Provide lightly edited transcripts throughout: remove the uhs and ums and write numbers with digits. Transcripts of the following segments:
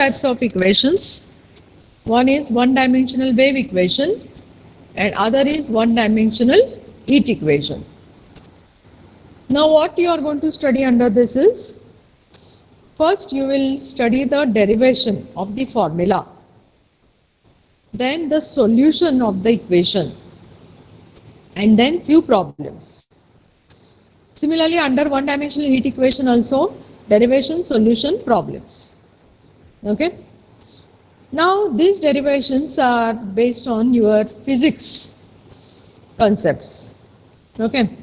types of equations. One is one-dimensional wave equation and other is one-dimensional heat equation. Now what you are going to study under this is, first you will study the derivation of the formula, then the solution of the equation, and then few problems. Similarly, under one-dimensional heat equation also, derivation, solution, problems. Okay. Now these derivations are based on your physics concepts. Okay.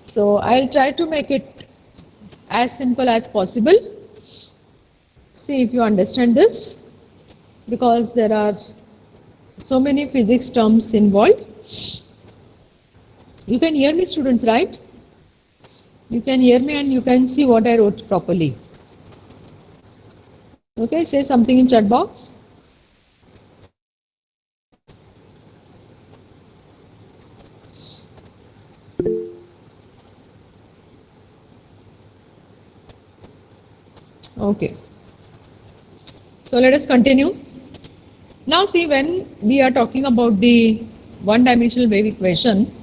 So I'll try to make it as simple as possible. See if you understand this, because there are so many physics terms involved. You can hear me, students, right? You can hear me and you can see what I wrote properly. Okay, say something in chat box. Okay. So let us continue. Now see, when we are talking about the one-dimensional wave equation,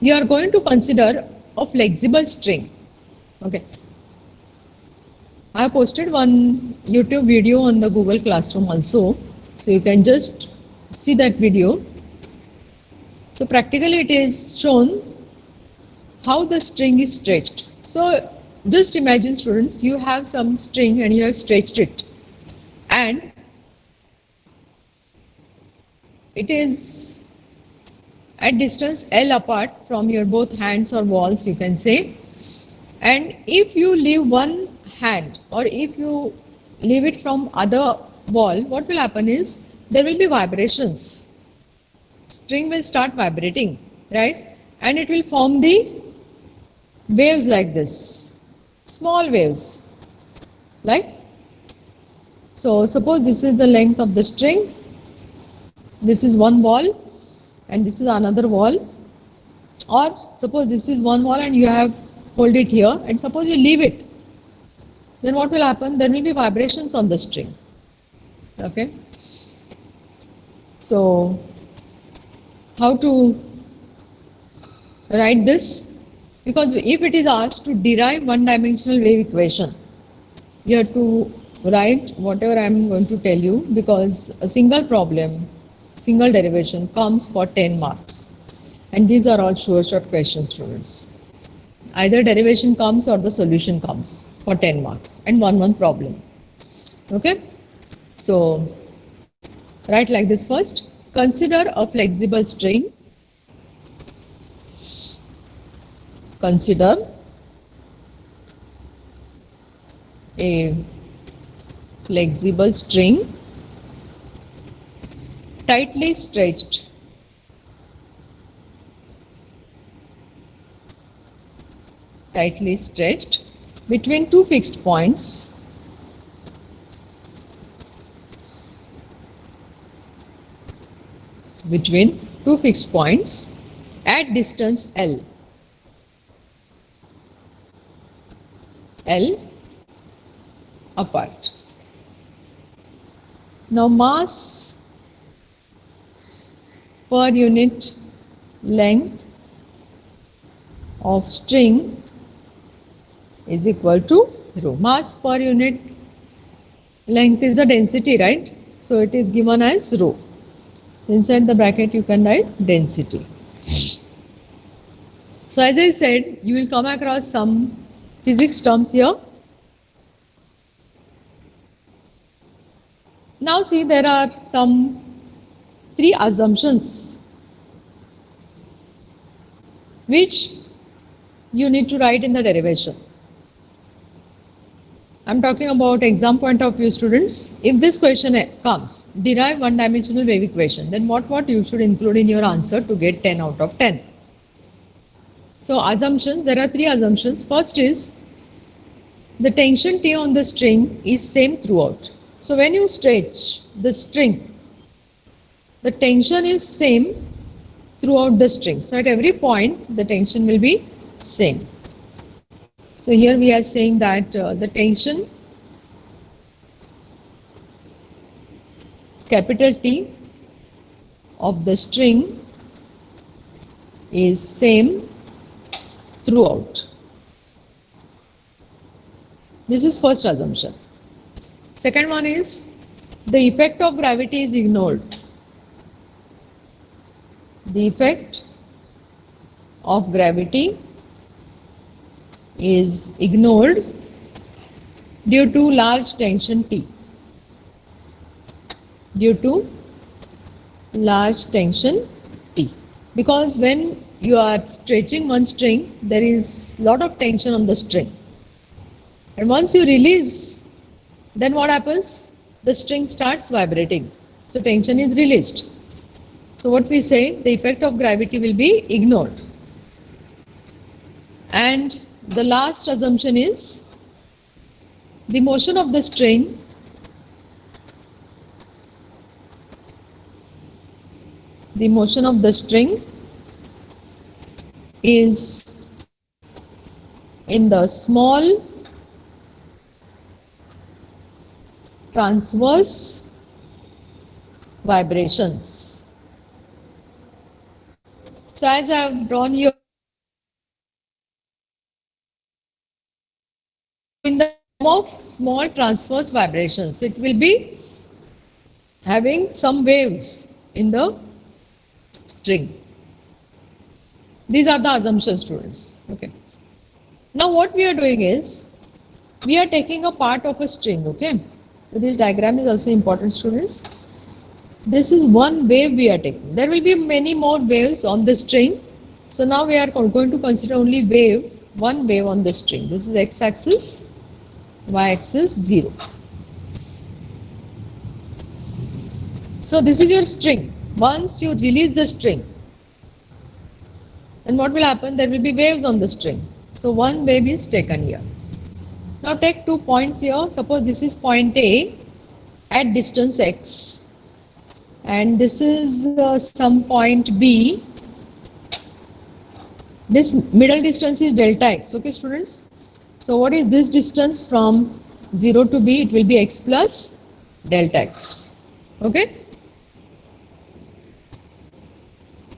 you are going to consider a flexible string. Okay. I have posted one YouTube video on the Google Classroom also. So you can just see that video. So practically it is shown how the string is stretched. So just imagine, students, you have some string and you have stretched it, and it is at distance L apart from your both hands or walls, you can say. And if you leave one hand or if you leave it from other wall, what will happen is there will be vibrations. String will start vibrating, right? And it will form the waves like this, small waves, like so. Suppose this is the length of the string, this is one wall and this is another wall, or suppose this is one wall and you have hold it here, and suppose you leave it, then what will happen? There will be vibrations on the string. Okay. So how to write this? Because if it is asked to derive one-dimensional wave equation, you have to write whatever I am going to tell you, because a single problem, single derivation comes for 10 marks. And these are all sure shot questions, students. Either derivation comes or the solution comes for 10 marks and one problem. Okay. So write like this first. Consider a flexible string. Consider a flexible string tightly stretched between two fixed points at distance L apart. Now mass per unit length of string is equal to rho. Mass per unit length is the density, right? So it is given as rho. Inside the bracket you can write density. So as I said, you will come across some physics terms here. Now see, there are some 3 assumptions which you need to write in the derivation. I am talking about exam point of view, students. If this question comes, derive one-dimensional wave equation, then what you should include in your answer to get 10 out of 10. So assumptions, there are 3 assumptions. First is the tension T on the string is same throughout. So when you stretch the string, the tension is same throughout the string. So at every point the tension will be same. So here we are saying that the tension capital T of the string is same throughout. This is first assumption. Second one is the effect of gravity is ignored. The effect of gravity is ignored due to large tension T. Due to large tension T. Because when you are stretching one string, there is lot of tension on the string. And once you release, then what happens? The string starts vibrating. So tension is released. So what we say, the effect of gravity will be ignored. And the last assumption is the motion of the string is in the small transverse vibrations. So as I have drawn here, in the form of small transverse vibrations, so it will be having some waves in the string. These are the assumptions, students. Okay. Now what we are doing is, we are taking a part of a string, okay. So this diagram is also important, students. This is one wave we are taking. There will be many more waves on the string. So now we are going to consider only one wave on the string. This is x-axis, y-axis 0. So this is your string. Once you release the string, then what will happen? There will be waves on the string. So one wave is taken here. Now take 2 points here. Suppose this is point A at distance x, and this is some point B. This middle distance is delta x. Okay, students. So what is this distance from 0 to B? It will be x plus delta x. Okay.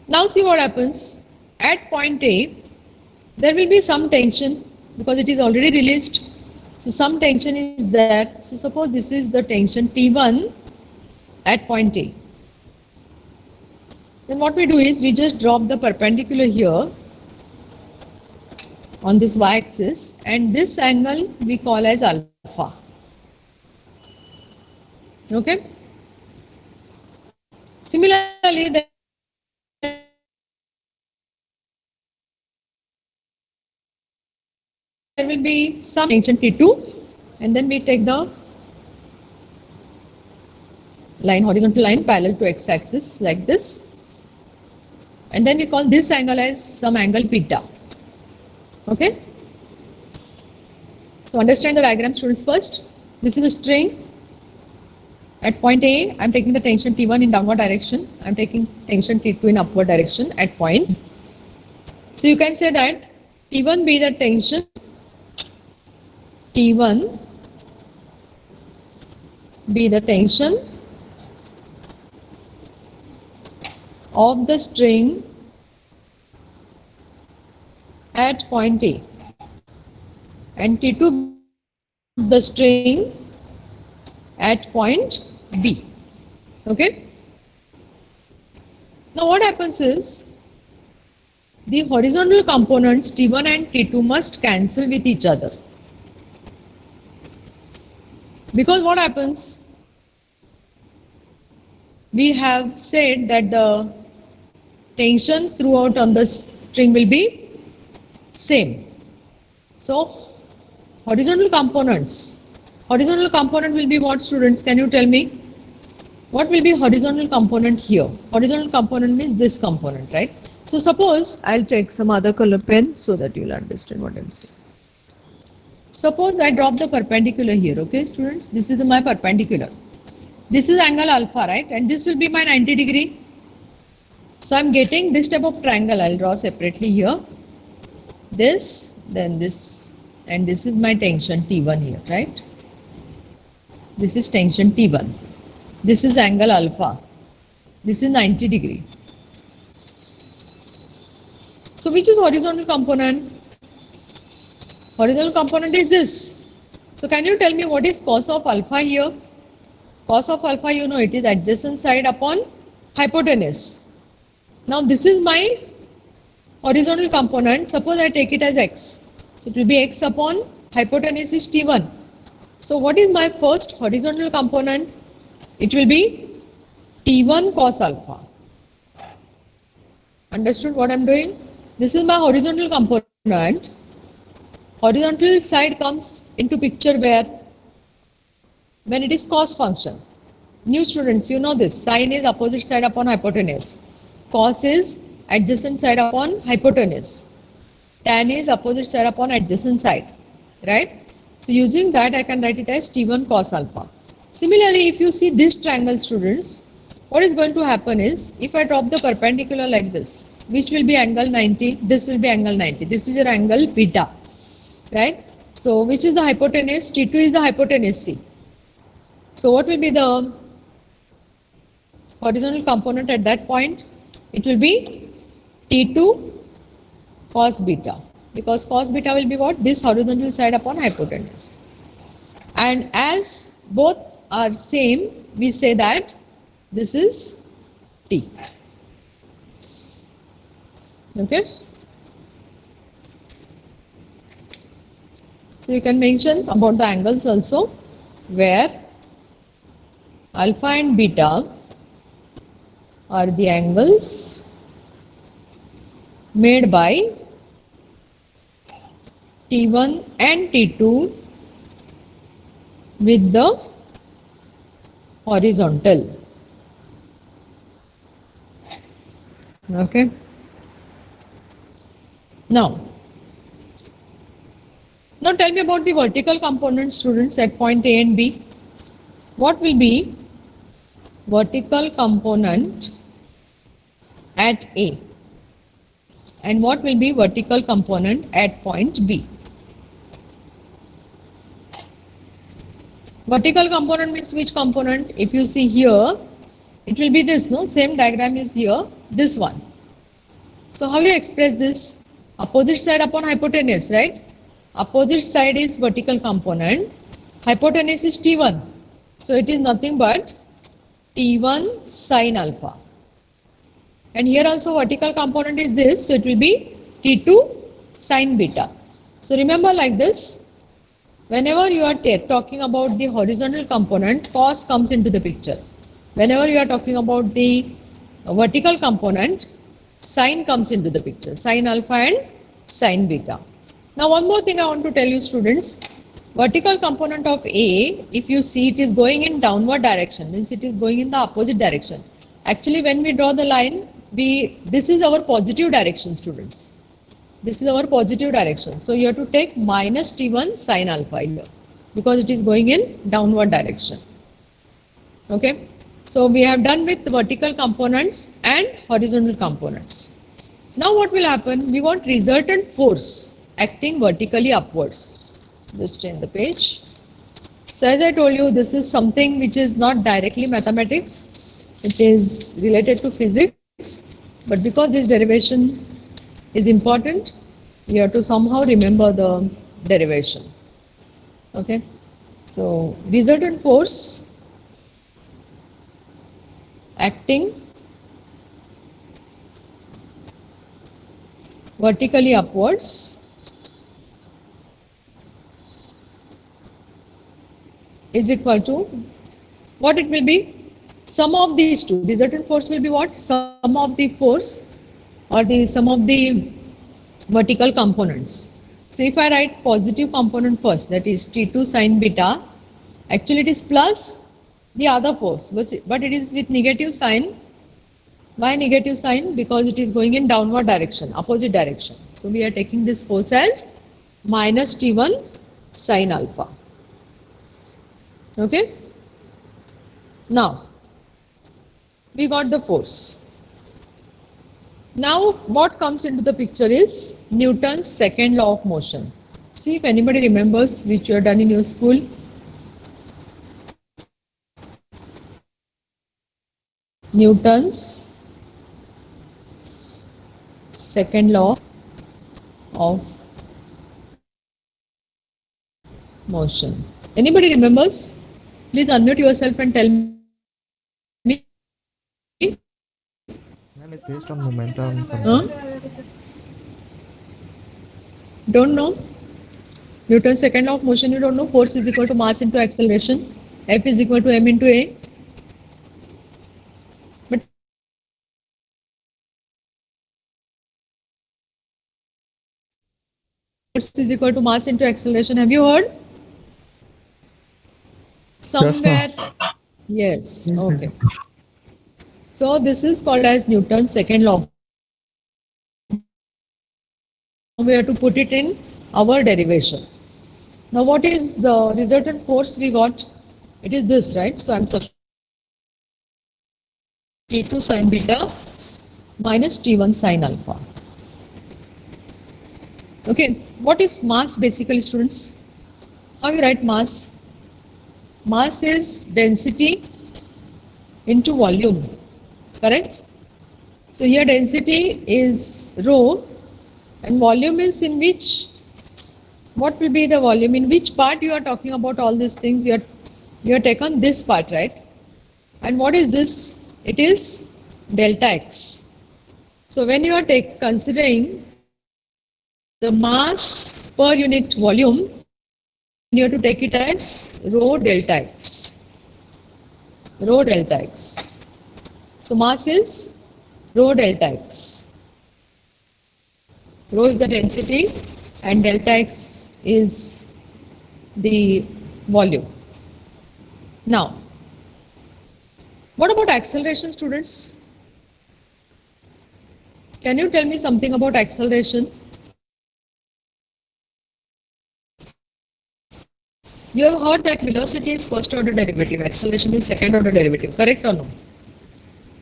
Now see what happens. At point A, there will be some tension because it is already released. So some tension is there. So suppose this is the tension T1 at point A. Then what we do is we just drop the perpendicular here on this y-axis, and this angle we call as alpha. Okay. Similarly, there will be some tension T2, and then we take the line, horizontal line parallel to x-axis like this, and then we call this angle as some angle beta. Okay. So understand the diagram, students. First, this is a string. At point A, I am taking the tension T1 in downward direction. I am taking tension T2 in upward direction at point. So you can say that T1 be the tension, T1 be the tension of the string at point A, and T2 the string at point B. Okay. Now what happens is, the horizontal components T1 and T2 must cancel with each other. Because what happens? We have said that the tension throughout on the string will be same. So horizontal component will be what, students? Can you tell me? What will be horizontal component here? Horizontal component means this component, right? So suppose I'll take some other color pen so that you'll understand what I'm saying. Suppose I drop the perpendicular here, okay, students? This is my perpendicular. This is angle alpha, right? And this will be my 90 degree. So I'm getting this type of triangle. I'll draw separately here. This, then this, and this is my tension T1 here, right? This is tension T1. This is angle alpha. This is 90 degree. So which is horizontal component? Horizontal component is this. So can you tell me what is cos of alpha here? Cos of alpha, you know, it is adjacent side upon hypotenuse. Now this is my horizontal component. Suppose I take it as x. So it will be x upon hypotenuse is T1. So what is my first horizontal component? It will be T1 cos alpha. Understood what I am doing? This is my horizontal component. Horizontal side comes into picture where? When it is cos function. New students, you know this. Sine is opposite side upon hypotenuse. Cos is adjacent side upon hypotenuse. Tan is opposite side upon adjacent side. Right? So using that I can write it as T1 cos alpha. Similarly, if you see this triangle, students, what is going to happen is, if I drop the perpendicular like this, which will be angle 90, this will be angle 90. This is your angle beta. Right? So which is the hypotenuse? T2 is the hypotenuse C. So what will be the horizontal component at that point? It will be T2 cos beta, because cos beta will be what? This horizontal side upon hypotenuse. And as both are same, we say that this is T. Okay. So you can mention about the angles also, where alpha and beta are the angles made by T1 and T2 with the horizontal. Okay. Now tell me about the vertical component, students, at point A and B. What will be vertical component at A? And what will be vertical component at point B? Vertical component means which component? If you see here, it will be this, no? Same diagram is here, this one. So how you express this? Opposite side upon hypotenuse, right? Opposite side is vertical component. Hypotenuse is T1. So it is nothing but T1 sine alpha. And here also vertical component is this, so it will be T2 sine beta. So remember like this, whenever you are talking about the horizontal component, cos comes into the picture. Whenever you are talking about the vertical component, sine comes into the picture, sine alpha and sine beta. Now one more thing I want to tell you, students, vertical component of A, if you see, it is going in downward direction, means it is going in the opposite direction. Actually, when we draw the line, this is our positive direction, students. This is our positive direction. So you have to take minus T1 sine alpha here, because it is going in downward direction. Okay. So we have done with vertical components and horizontal components. Now what will happen? We want resultant force acting vertically upwards. Just change the page. So as I told you, this is something which is not directly mathematics. It is related to physics. But because this derivation is important, you have to somehow remember the derivation. Okay. So resultant force acting vertically upwards is equal to what it will be? Sum of these two. Resultant force will be what? Sum of the force or the sum of the vertical components. So if I write positive component first, that is T2 sine beta, actually it is plus the other force, but it is with negative sign. Why negative sign? Because it is going in downward direction, opposite direction. So we are taking this force as minus T1 sine alpha. Okay. Now we got the force. Now what comes into the picture is Newton's second law of motion. See if anybody remembers, which you have done in your school. Newton's second law of motion. Anybody remembers? Please unmute yourself and tell me. Well, it's based on momentum Huh? something. Don't know? Newton's second law of motion, you don't know? Force is equal to mass into acceleration. F is equal to m into a. But force is equal to mass into acceleration. Have you heard? Somewhere. Yes. Yes, Okay. So this is called as Newton's second law. Now we have to put it in our derivation. Now what is the resultant force we got? It is this, right? So I'm substituting T2 sine beta minus T1 sine alpha. Okay, what is mass basically, students? How you write mass? Mass is density into volume, correct? So here density is rho and volume is in which, what will be the volume? In which part you are talking about all these things? You are taken this part, right? And what is this? It is delta x. So when you are considering the mass per unit volume, you have to take it as rho delta x. Rho delta x. So mass is rho delta x. Rho is the density and delta x is the volume. Now, what about acceleration, students? Can you tell me something about acceleration? You have heard that velocity is first order derivative, acceleration is second order derivative, correct or no?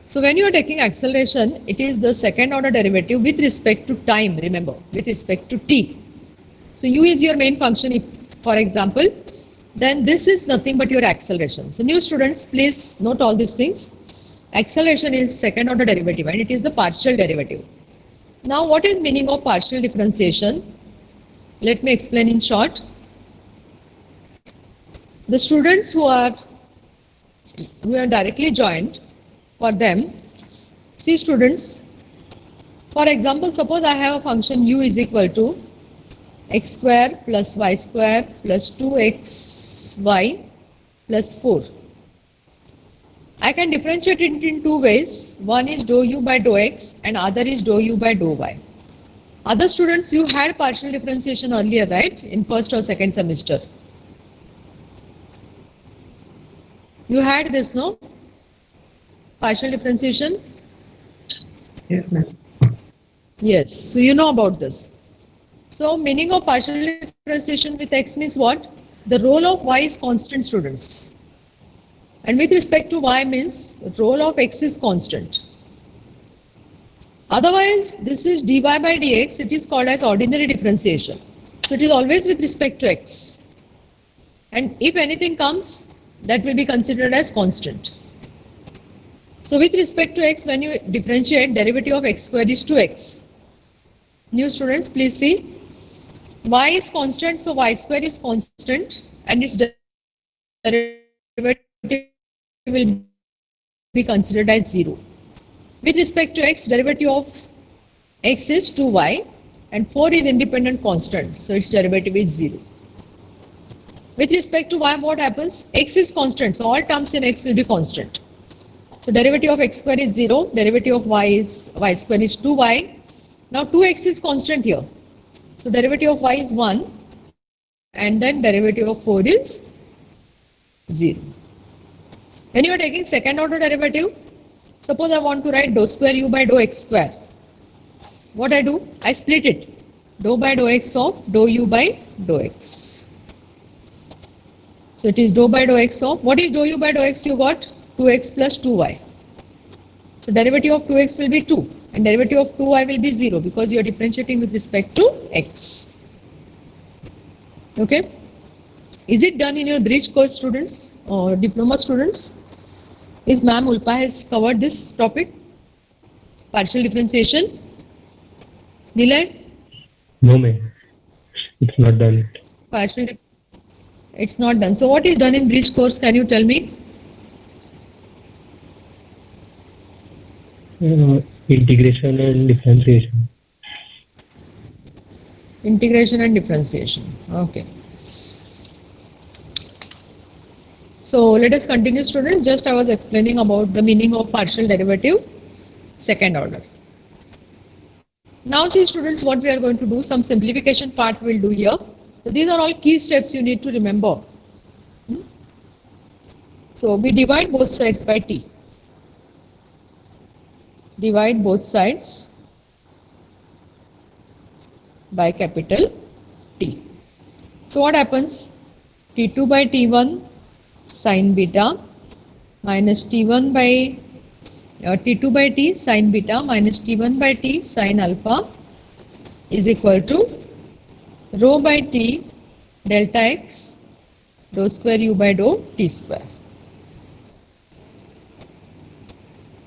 So when you are taking acceleration, it is the second order derivative with respect to time, remember, with respect to t. So u is your main function, if, for example, then this is nothing but your acceleration. So new students, please note all these things. Acceleration is second order derivative and it is the partial derivative. Now what is meaning of partial differentiation? Let me explain in short. The students who are directly joined, for them, see students, for example, suppose I have a function u is equal to x square plus y square plus 2xy plus 4. I can differentiate it in two ways. One is dou u by dou x and other is dou u by dou y. Other students, you had partial differentiation earlier, right? In first or second semester. You had this, no? Partial differentiation? Yes, ma'am. Yes, so you know about this. So meaning of partial differentiation with x means what? The role of y is constant, students. And with respect to y means the role of x is constant. Otherwise, this is dy by dx, it is called as ordinary differentiation. So it is always with respect to x. And if anything comes, that will be considered as constant. So with respect to x, when you differentiate, derivative of x square is 2x. New students, please see. Y is constant, so y square is constant and its derivative will be considered as 0. With respect to x, derivative of x is 2y and 4 is independent constant, so its derivative is 0. With respect to y, what happens? X is constant, so all terms in x will be constant. So derivative of x square is 0, derivative of y square is 2y. Now 2x is constant here. So derivative of y is 1 and then derivative of 4 is 0. When you are taking second order derivative, suppose I want to write dou square u by dou x square. What I do? I split it. Dou by dou x of dou u by dou x. So it is dou by dou x of, what is dou u by dou x you got? 2x plus 2y. So derivative of 2x will be 2 and derivative of 2y will be 0 because you are differentiating with respect to x. Okay? Is it done in your bridge course, students or diploma students? Is ma'am Ulpa has covered this topic? Partial differentiation? Nilay? No, ma'am. It's not done. Partial, it's not done. So what is done in bridge course? Can you tell me? Integration and differentiation. Integration and differentiation. Okay. So let us continue, students. Just I was explaining about the meaning of partial derivative, second order. Now see, students, what we are going to do, some simplification part we'll do here. So these are all key steps you need to remember. So we divide both sides by t. Divide both sides by capital T. So what happens? T2 by T1 sin beta minus T1 by T2 by T sin beta minus T1 by T sin alpha is equal to rho by T delta x dou square u by dou T square.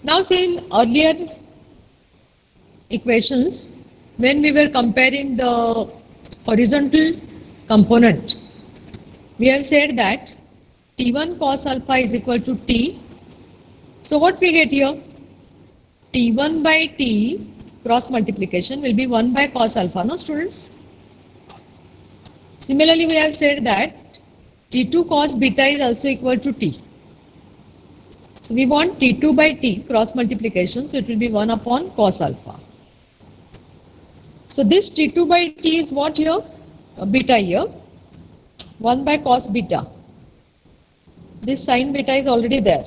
Now see, in earlier equations, when we were comparing the horizontal component, we have said that T1 cos alpha is equal to T. So what we get here? T1 by T cross multiplication will be 1 by cos alpha, no students? Similarly, we have said that T2 cos beta is also equal to T. So we want T2 by T cross multiplication, so it will be 1 upon cos alpha. So this T2 by T is what here? Beta here. 1 by cos beta. This sin beta is already there.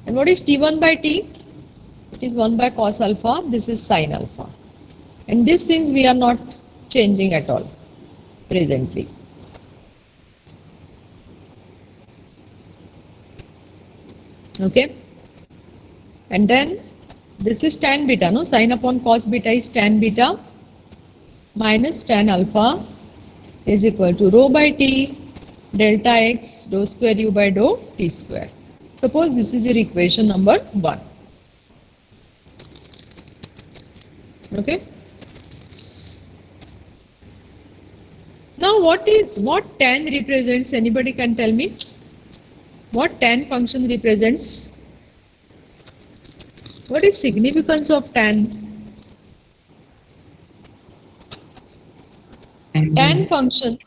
And what is T1 by T? It is 1 by cos alpha. This is sin alpha. And these things we are not changing at all presently. Okay. And then this is tan beta, no? Sin upon cos beta is tan beta minus tan alpha is equal to rho by T delta x dou square u by dou T square. Suppose this is your equation number 1. Okay. Now what tan represents? Anybody can tell me? What tan function represents? What is significance of tan? Tan function,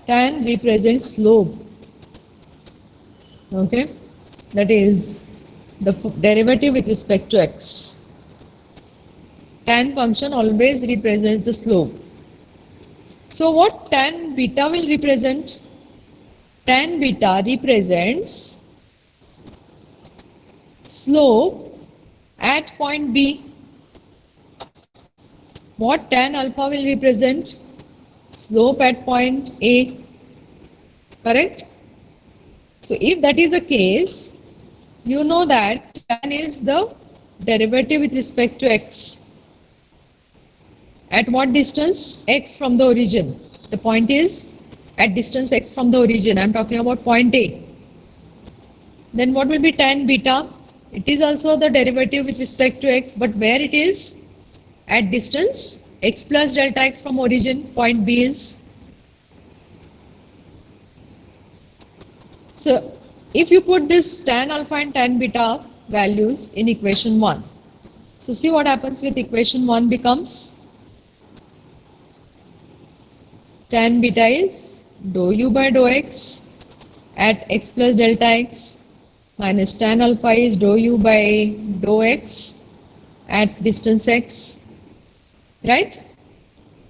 tan represents slope. Okay, that is the derivative with respect to x. Tan function always represents the slope. So what tan beta will represent? Tan beta represents slope at point B. What tan alpha will represent? Slope at point A. Correct? So if that is the case, you know that tan is the derivative with respect to x. At what distance? X from the origin. The point is at distance x from the origin. I am talking about point A. Then what will be tan beta? It is also the derivative with respect to x, but where it is? At distance x plus delta x from origin, point B is. So if you put this tan alpha and tan beta values in equation 1, so see what happens with equation 1 becomes tan beta is dou u by dou x at x plus delta x minus tan alpha is dou u by dou x at distance x, right?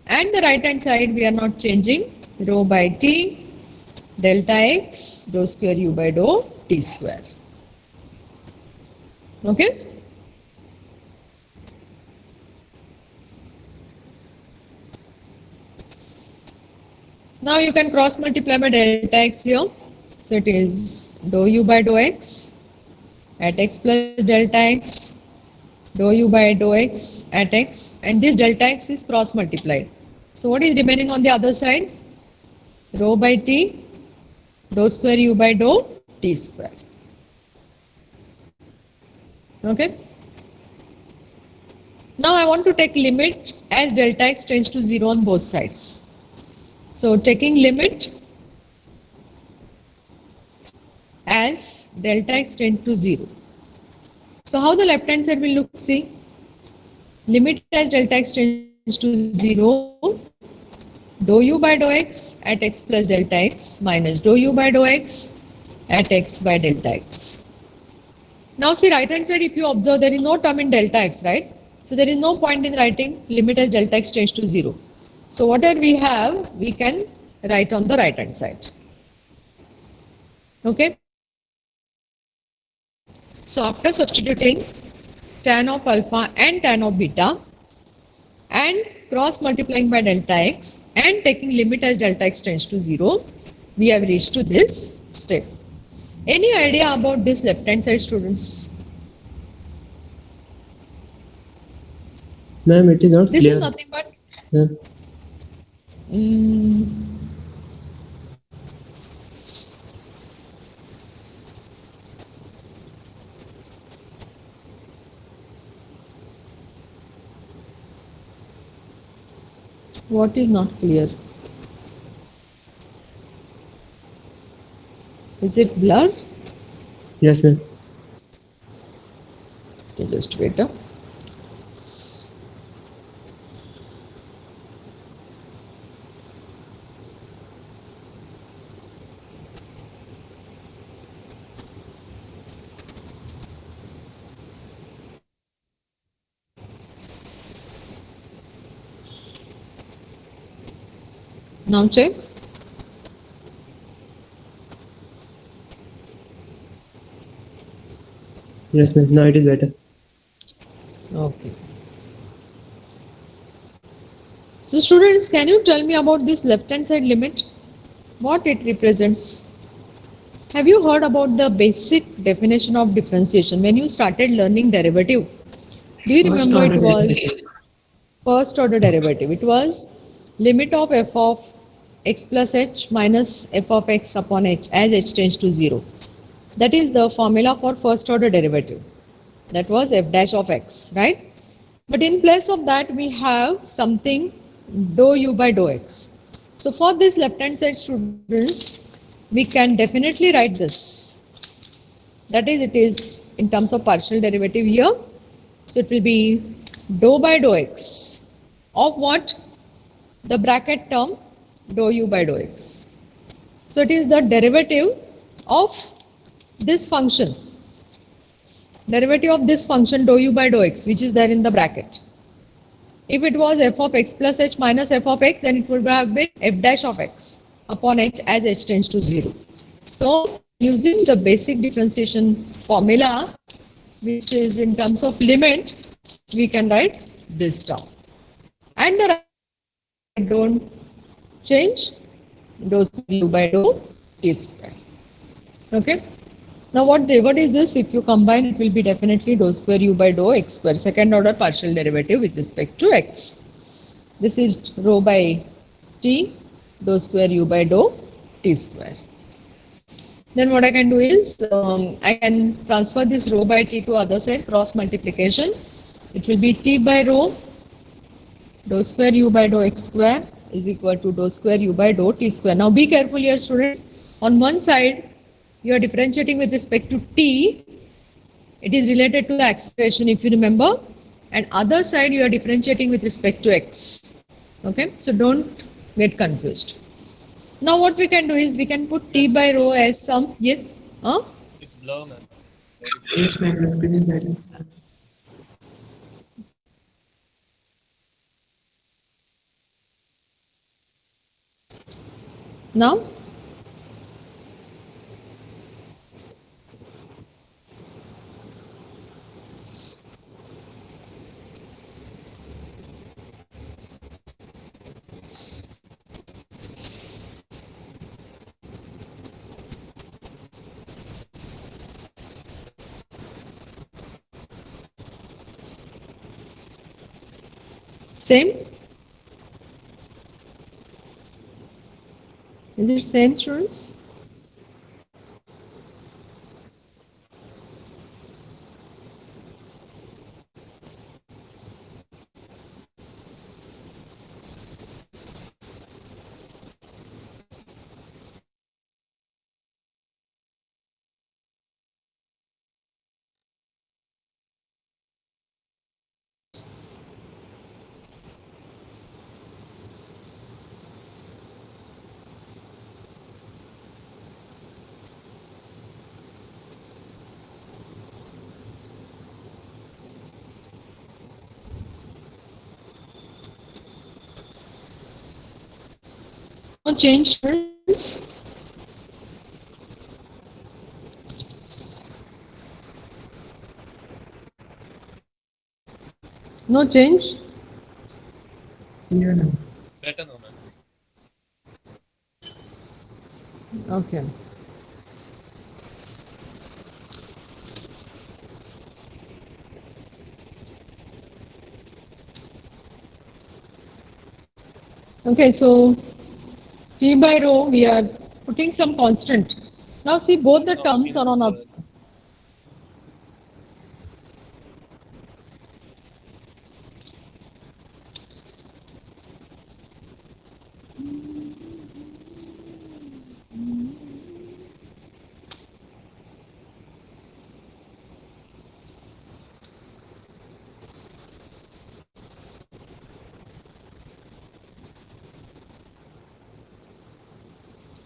And the right hand side we are not changing, rho by t delta x dou square u by dou t square. Okay? Now you can cross multiply by delta x here. So it is dou u by dou x at x plus delta x, dou u by dou x at x, and this delta x is cross multiplied. So what is remaining on the other side? rho by t, dou square u by dou t square. Okay. Now I want to take limit as delta x tends to 0 on both sides. So taking limit as delta x tends to 0. So how the left hand side will look, see? Limit as delta x tends to 0, dou u by dou x at x plus delta x minus dou u by dou x at x by delta x. Now see right hand side, if you observe, there is no term in delta x, right? So there is no point in writing limit as delta x tends to 0. So whatever we have, we can write on the right hand side. Okay. So after substituting tan of alpha and tan of beta and cross multiplying by delta x and taking limit as delta x tends to 0, we have reached to this step. Any idea about this left hand side, students? Ma'am, it is not This clear. is nothing but Yeah. what is not clear? Is it blur? Yes, ma'am. Okay, just wait. Now check. Yes, ma'am. Now it is better. Okay. So students, can you tell me about this left hand side limit? What it represents? Have you heard about the basic definition of differentiation when you started learning derivative? Do you First remember it order was derivative. first order derivative? It was limit of f of x plus h minus f of x upon h as h tends to 0. That is the formula for first order derivative. That was f dash of x, right? But in place of that, we have something dou u by dou x. So for this left hand side, students, we can definitely write this. That is, it is in terms of partial derivative here. So it will be dou by dou x of what? The bracket term dou u by dou x. So it is the derivative of this function. Derivative of this function dou u by dou x, which is there in the bracket. If it was f of x plus h minus f of x, then it would have been f dash of x upon h as h tends to 0. So using the basic differentiation formula, which is in terms of limit, we can write this term. And the right don't change, dou u by dou t square. Okay. Now what is this? If you combine, it will be definitely dou square u by dou x square, second order partial derivative with respect to x. This is rho by t, dou square u by dou t square. Then what I can do is, I can transfer this rho by t to other side, cross multiplication. It will be t by rho, dou square u by dou x square is equal to dou square u by dou t square. Now be careful here, students. On one side, you are differentiating with respect to t. It is related to the acceleration, if you remember. And other side, you are differentiating with respect to x. Okay, so don't get confused. Now what we can do is we can put t by rho as some, yes, huh? It's blur, man. Yes, ma'am. The screen is better. Now same. Is it same, students? No change, students? No change? Yeah, no. Better now, ma'am. Okay. Okay, so T by rho, we are putting some constant. Now see, both the terms are on up.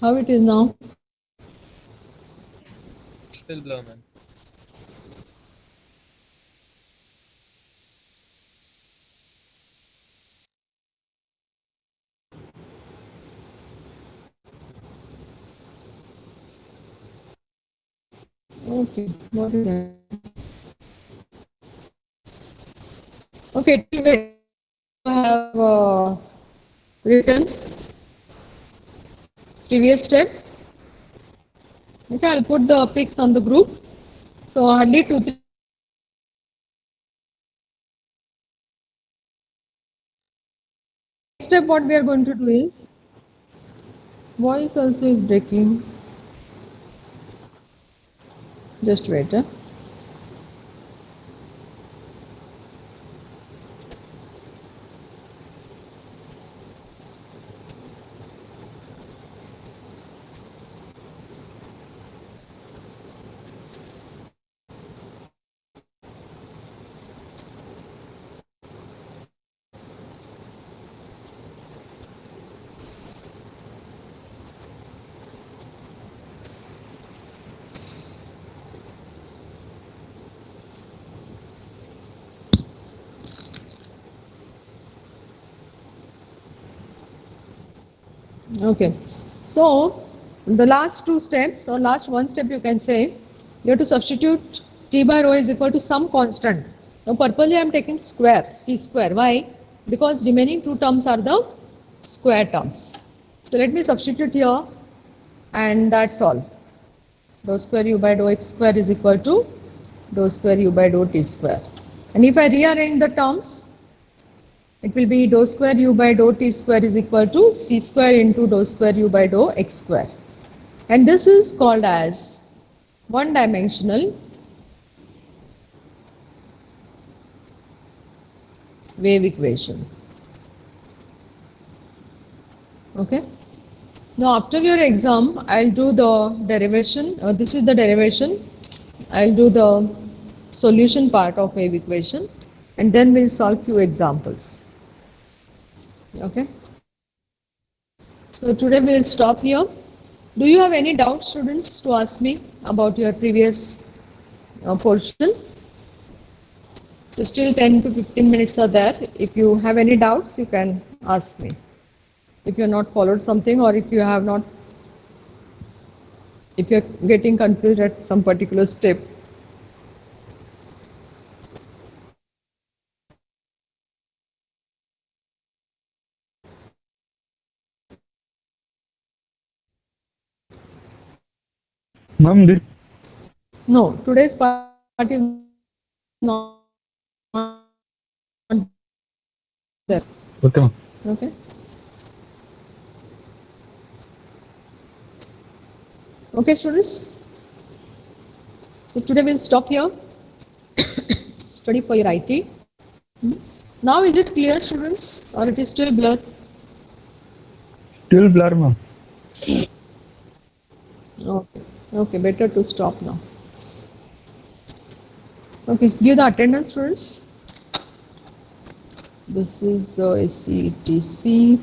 How it is now? Still blur, ma'am. Okay, what is that? Okay, till where I have written previous step. Okay, I'll put the pics on the group. So hardly 2-3 step. What we are going to do is voice also is breaking. Just wait. Okay, so the last two steps or last one step you can say you have to substitute t by rho is equal to some constant. Now purposely I am taking square, c square. Why? Because remaining two terms are the square terms. So let me substitute here and that's all. Dou square u by dou x square is equal to dou square u by dou t square. And if I rearrange the terms, it will be dou square u by dou t square is equal to c square into dou square u by dou x square. And this is called as one-dimensional wave equation. Okay. Now after your exam, I'll do the derivation. This is the derivation. I'll do the solution part of wave equation and then we'll solve few examples. Okay. So today we'll stop here. Do you have any doubts, students, to ask me about your previous portion? So still 10 to 15 minutes are there. If you have any doubts, you can ask me. If you have not followed something or if you have not, if you are getting confused at some particular step. Ma'am, this No, today's part is not there. okay, ma'am. Okay. Okay, students. So today we'll stop here. Study for your IT. Now is it clear, students, or it is still blur? Still blur, ma'am. Okay. Okay, better to stop now. Okay, give the attendance, students. This is SCTC.